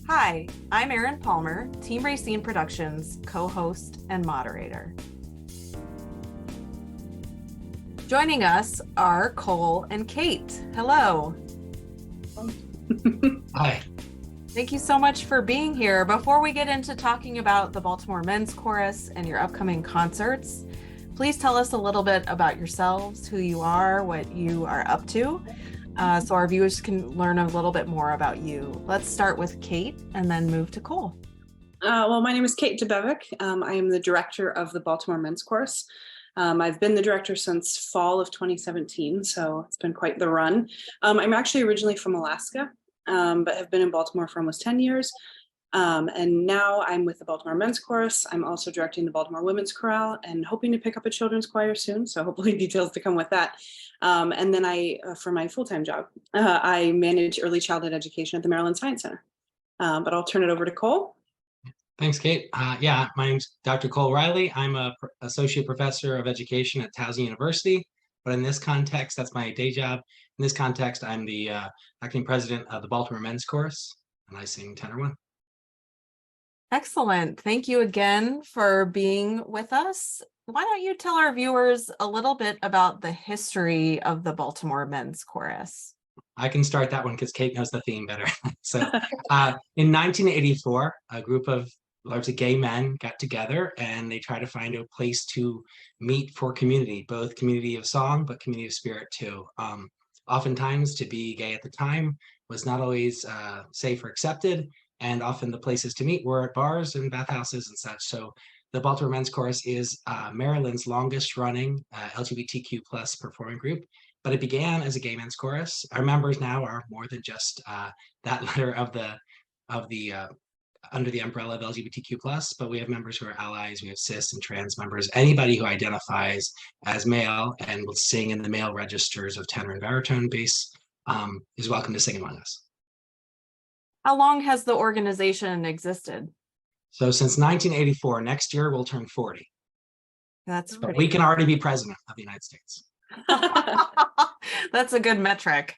Hi, I'm Erin Palmer, Team Rayceen Productions co-host and moderator. Joining us are Cole and Kate. Hello. Hi. Thank you so much for being here. Before we get into talking about the Baltimore Men's Chorus and your upcoming concerts, please tell us a little bit about yourselves, who you are, what you are up to, so our viewers can learn a little bit more about you. Let's start with Kate and then move to Cole. Well, my name is Kate Debevic. I am the director of the Baltimore Men's Chorus. I've been the director since fall of 2017, so it's been quite the run. I'm actually originally from Alaska, but have been in Baltimore for almost 10 years. And now I'm with the Baltimore Men's Chorus. I'm also directing the Baltimore Women's Chorale and hoping to pick up a children's choir soon. So hopefully details to come with that. And then for my full-time job, I manage early childhood education at the Maryland Science Center. But I'll turn it over to Cole. Thanks, Kate. My name's Dr. Cole Riley. I'm a associate professor of education at Towson University. But in this context, that's my day job. In this context, I'm the acting president of the Baltimore Men's Chorus, and I sing tenor one. Excellent. Thank you again for being with us. Why don't you tell our viewers a little bit about the history of the Baltimore Men's Chorus? I can start that one because Kate knows the theme better. So in 1984, a group of largely gay men got together and they tried to find a place to meet for community, both community of song, but community of spirit too. Oftentimes to be gay at the time was not always safe or accepted. And often the places to meet were at bars and bathhouses and such. So the Baltimore Men's Chorus is Maryland's longest running LGBTQ plus performing group. But it began as a gay men's chorus. Our members now are more than just that letter of the under the umbrella of LGBTQ plus, but we have members who are allies, we have cis and trans members, anybody who identifies as male and will sing in the male registers of tenor and baritone bass is welcome to sing among us. How long has the organization existed? So since 1984, next year we'll turn 40. That's but we can already be president of the United States. That's a good metric.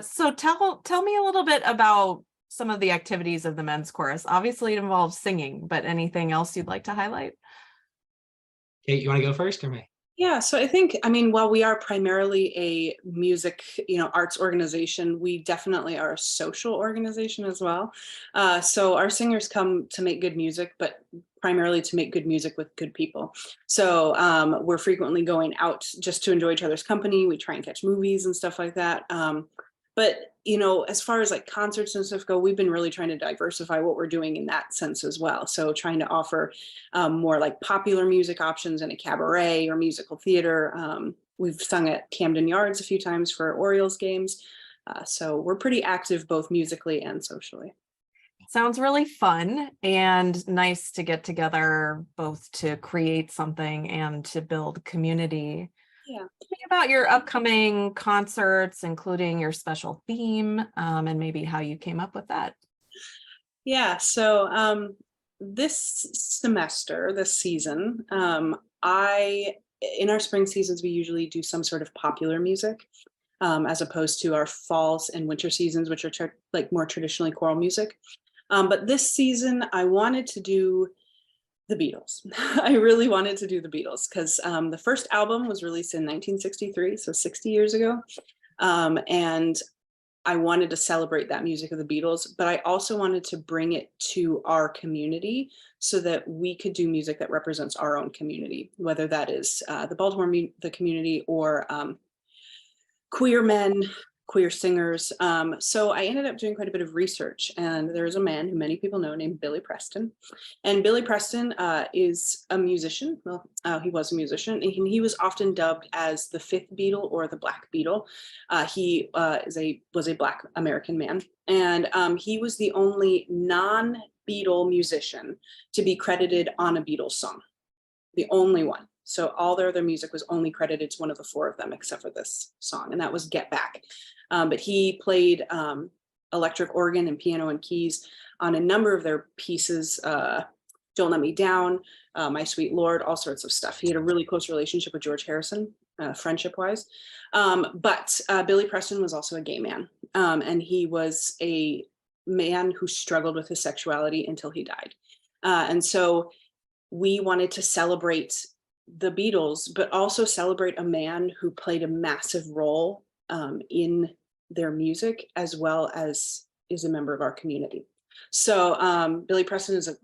So tell me a little bit about some of the activities of the men's chorus. Obviously, it involves singing, but anything else you'd like to highlight? Kate, you want to go first or me? Yeah, so I think, while we are primarily a music, arts organization, we definitely are a social organization as well. So our singers come to make good music, but primarily to make good music with good people. So we're frequently going out just to enjoy each other's company. We try and catch movies and stuff like that. But as far as like concerts and stuff go, we've been really trying to diversify what we're doing in that sense as well. So trying to offer more like popular music options in a cabaret or musical theater. We've sung at Camden Yards a few times for Orioles games. So we're pretty active both musically and socially. Sounds really fun and nice to get together both to create something and to build community. Yeah. Tell me about your upcoming concerts, including your special theme, and maybe how you came up with that. Yeah, so this season, in our spring seasons, we usually do some sort of popular music, as opposed to our falls and winter seasons, which are like more traditionally choral music. But this season, I wanted to do the Beatles. I really wanted to do the Beatles because the first album was released in 1963, so 60 years ago. And I wanted to celebrate that music of the Beatles, but I also wanted to bring it to our community so that we could do music that represents our own community, whether that is the Baltimore community or queer men, queer singers. So I ended up doing quite a bit of research, and there's a man who many people know named Billy Preston. And Billy Preston is a musician. Well, he was a musician, and he was often dubbed as the fifth Beatle or the Black Beatle. He was a Black American man, and he was the only non-Beatle musician to be credited on a Beatles song, the only one. So all their other music was only credited to one of the four of them, except for this song, and that was Get Back. But he played electric organ and piano and keys on a number of their pieces, Don't Let Me Down, My Sweet Lord, all sorts of stuff. He had a really close relationship with George Harrison, friendship-wise. But Billy Preston was also a gay man, and he was a man who struggled with his sexuality until he died. And so we wanted to celebrate the Beatles, but also celebrate a man who played a massive role in their music, as well as is a member of our community. So Billy Preston is a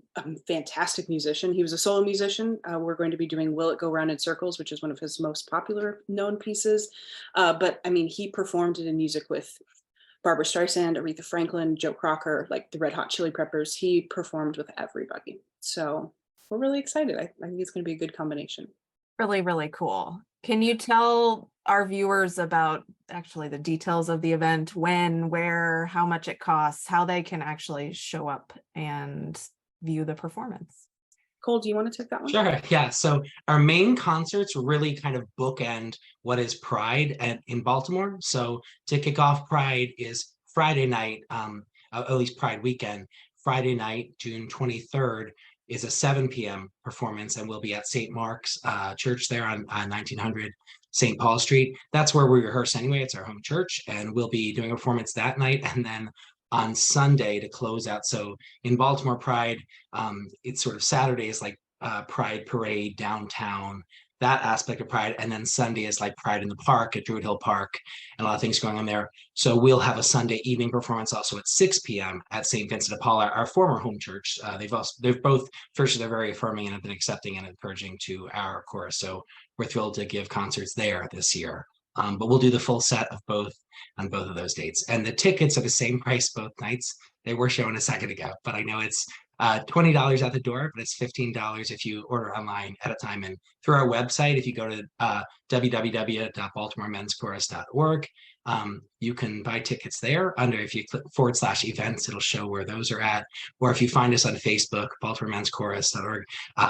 fantastic musician. He was a solo musician. We're going to be doing Will It Go Round in Circles, which is one of his most popular known pieces. But I mean, he performed it in music with Barbara Streisand, Aretha Franklin, Joe Cocker, like the Red Hot Chili Peppers. He performed with everybody. So we're really excited. I think it's going to be a good combination. Really, really cool. Can you tell our viewers about actually the details of the event, when, where, how much it costs, how they can actually show up and view the performance? Cole, do you want to take that one? Sure. Yeah. So our main concerts really kind of bookend what is Pride in Baltimore. So to kick off Pride is Friday night, at least Pride weekend. Friday night, June 23rd, is a 7 p.m. performance, and we'll be at St. Mark's Church there on 1900 St. Paul Street. That's where we rehearse anyway. It's our home church, and we'll be doing a performance that night. And then on Sunday to close out. So in Baltimore Pride, it's sort of Saturday is like Pride Parade downtown, that aspect of Pride. And then Sunday is like Pride in the Park at Druid Hill Park, and a lot of things going on there. So we'll have a Sunday evening performance also at 6 p.m. at St. Vincent de Paul, our former home church. They've both churches are very affirming and have been accepting and encouraging to our chorus. So we're thrilled to give concerts there this year. But we'll do the full set of both on both of those dates. And the tickets are the same price both nights. They were shown a second ago, but I know it's $20 at the door, but it's $15 if you order online at a time. And through our website, if you go to www.baltimoremenschorus.org, you can buy tickets there. If you click /events, it'll show where those are at. Or if you find us on Facebook, baltimoremenschorus.org,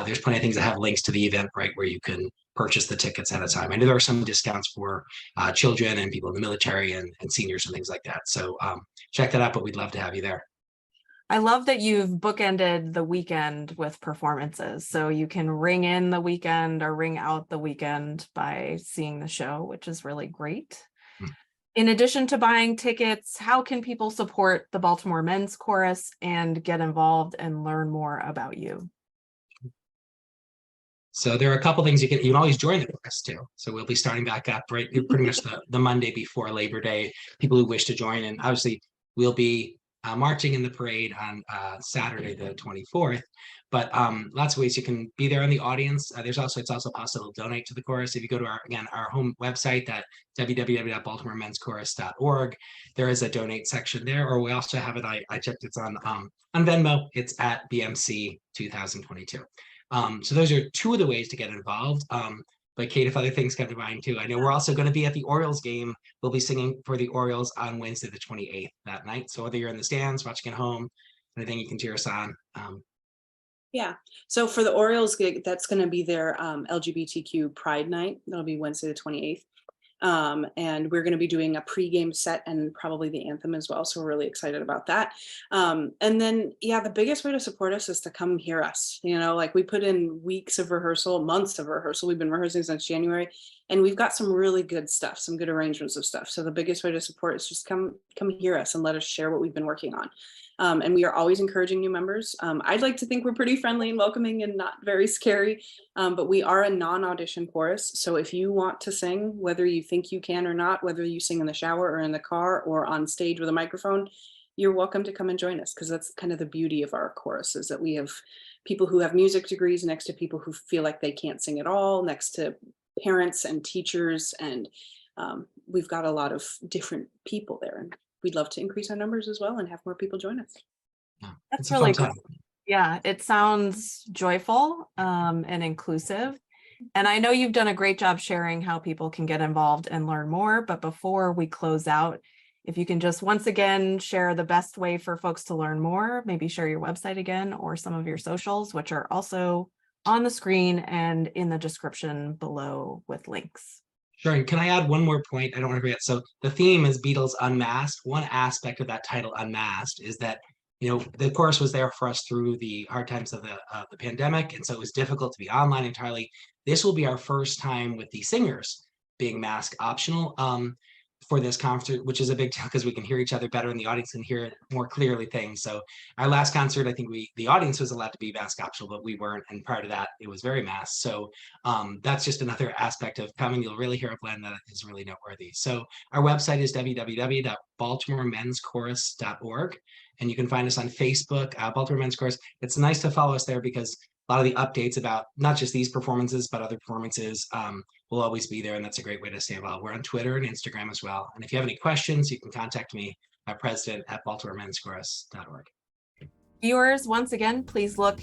there's plenty of things that have links to the event, right, where you can purchase the tickets at a time. I know there are some discounts for children and people in the military and seniors and things like that. So check that out, but we'd love to have you there. I love that you've bookended the weekend with performances. So you can ring in the weekend or ring out the weekend by seeing the show, which is really great. In addition to buying tickets, how can people support the Baltimore Men's Chorus and get involved and learn more about you? So there are a couple things you can always join the chorus too. So we'll be starting back up right pretty much the Monday before Labor Day. People who wish to join, and obviously we'll be marching in the parade on Saturday the 24th. But lots of ways you can be there in the audience. It's also possible to donate to the chorus. If you go to our home website, that www.baltimoremenschorus.org, there is a donate section there. Or we also have it. I checked. It's on Venmo. It's at BMC 2022. So those are two of the ways to get involved. But Kate, if other things come to mind too, I know we're also going to be at the Orioles game. We'll be singing for the Orioles on Wednesday the 28th that night. So whether you're in the stands, watching at home, anything you can cheer us on. Yeah. So for the Orioles gig, that's going to be their LGBTQ Pride Night. That'll be Wednesday the 28th. And we're going to be doing a pregame set and probably the anthem as well. So we're really excited about that. And then, yeah, the biggest way to support us is to come hear us. Like we put in weeks of rehearsal, months of rehearsal. We've been rehearsing since January, and we've got some really good stuff, some good arrangements of stuff. So the biggest way to support is just come hear us and let us share what we've been working on. And we are always encouraging new members. I'd like to think we're pretty friendly and welcoming and not very scary, but we are a non-audition chorus. So if you want to sing, whether you think you can or not, whether you sing in the shower or in the car or on stage with a microphone, you're welcome to come and join us, because that's kind of the beauty of our chorus, is that we have people who have music degrees next to people who feel like they can't sing at all, next to parents and teachers, and we've got a lot of different people there. And we'd love to increase our numbers as well and have more people join us. Yeah, that's really cool. Yeah, it sounds joyful and inclusive. And I know you've done a great job sharing how people can get involved and learn more. But before we close out, if you can just once again share the best way for folks to learn more, maybe share your website again or some of your socials, which are also on the screen and in the description below with links. Sure. And can I add one more point? I don't want to forget. So the theme is Beatles Unmasked. One aspect of that title, Unmasked, is that, the chorus was there for us through the hard times of the pandemic. And so it was difficult to be online entirely. This will be our first time with the singers being mask optional. for this concert, which is a big deal because we can hear each other better and the audience can hear more clearly things. So our last concert, I think the audience was allowed to be mask optional, but we weren't. And prior to that, it was very masked. So that's just another aspect of coming. You'll really hear a blend that is really noteworthy. So our website is www.baltimoremenschorus.org. And you can find us on Facebook, Baltimore Men's Chorus. It's nice to follow us there because a lot of the updates about not just these performances, but other performances will always be there. And that's a great way to stay involved. We're on Twitter and Instagram as well. And if you have any questions, you can contact me, president@baltimoremenschorus.org. Viewers, once again, please look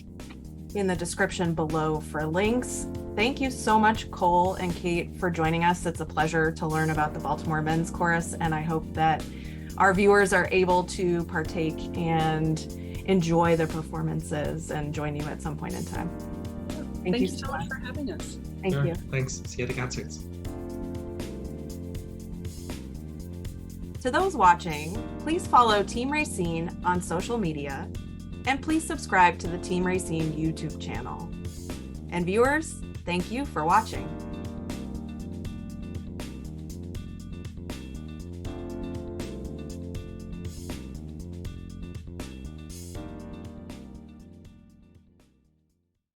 in the description below for links. Thank you so much, Cole and Kate, for joining us. It's a pleasure to learn about the Baltimore Men's Chorus, and I hope that our viewers are able to partake and enjoy the performances and join you at some point in time. Thank you so much for having us. Thank you. Thanks. See you at the concerts. To those watching, please follow Team Rayceen on social media, and please subscribe to the Team Rayceen YouTube channel. And viewers, thank you for watching.